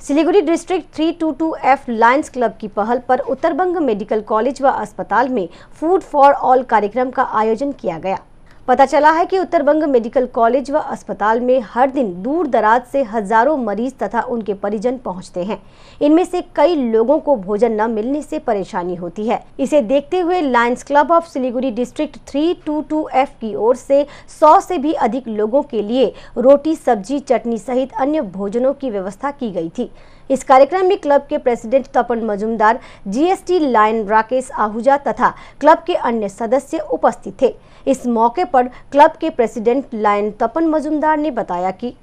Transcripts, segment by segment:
Siliguri district 322F Lions club की पहल पर उत्तरबंग मेडिकल कॉलेज व अस्पताल में फूड फॉर ऑल कार्यक्रम का आयोजन किया गया। पता चला है कि उत्तरबंग मेडिकल कॉलेज व अस्पताल में हर दिन दूर दराज से हजारों मरीज तथा उनके परिजन पहुंचते हैं। इनमें से कई लोगों को भोजन न मिलने से परेशानी होती है। इसे देखते हुए Lions club of Siliguri district 322F की ओर से 100 से भी अधिक लोगों के लिए रोटी, सब्जी, चटनी सहित अन्य भोजनों की व्यवस्था की गई थी। इस कार्यक्रम में क्लब के प्रेसिडेंट तपन मजुमदार, जीएसटी लायन राकेश आहूजा तथा क्लब के अन्य सदस्य उपस्थित थे। इस मौके पर क्लब के प्रेसिडेंट लायन तपन मजुमदार ने बताया कि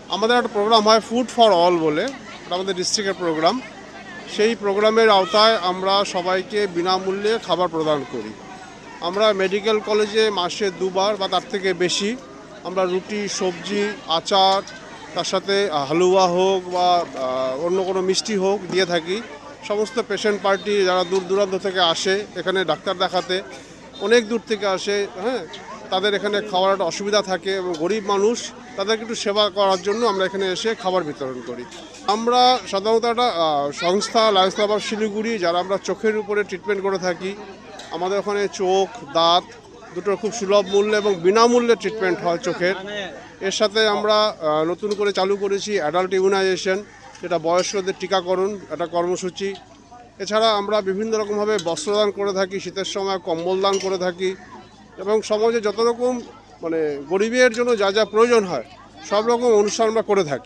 प्रोग्राम है फूड फॉर ऑल बोले डिस्ट्रिक्टर प्रोग्राम সেই প্রোগ্রামের আওতায় আমরা সবাইকে বিনামূল্যে খাবার প্রদান করি। আমরা মেডিকেল কলেজে মাসে দুবার বা তার থেকে বেশি আমরা রুটি, সবজি, আচার, তার সাথে হালুয়া হোক বা অন্য কোনো মিষ্টি হোক দিয়ে থাকি। সমস্ত পেশেন্ট পার্টি যারা দূর দূরান্ত থেকে আসে এখানে ডাক্তার দেখাতে, অনেক দূর থেকে আসে, তাদের এখানে খাওয়ার একটা অসুবিধা থাকে এবং গরিব মানুষ তাদেরকে একটু সেবা করার জন্য আমরা এখানে এসে খাবার বিতরণ করি। আমরা সাধারণত একটা সংস্থা লায়ন্স ক্লাব অফ শিলিগুড়ি, যারা আমরা চোখের উপরে ট্রিটমেন্ট করে থাকি। আমাদের ওখানে চোখ, দাঁত দুটোর খুব সুলভ মূল্যে এবং বিনামূল্যে ট্রিটমেন্ট হয় চোখের। এর সাথে আমরা নতুন করে চালু করেছি অ্যাডাল্ট ইমিউনাইজেশন, যেটা বয়স্কদের টিকাকরণ একটা কর্মসূচি। এছাড়া আমরা বিভিন্ন রকমভাবে বস্ত্রদান করে থাকি, শীতের সময় কম্বল দান করে থাকি এবং সমাজে যত রকম গরিবের জন্য যা যা প্রয়োজন হয় সব রকম অনুষ্ঠান আমরা করে থাকি।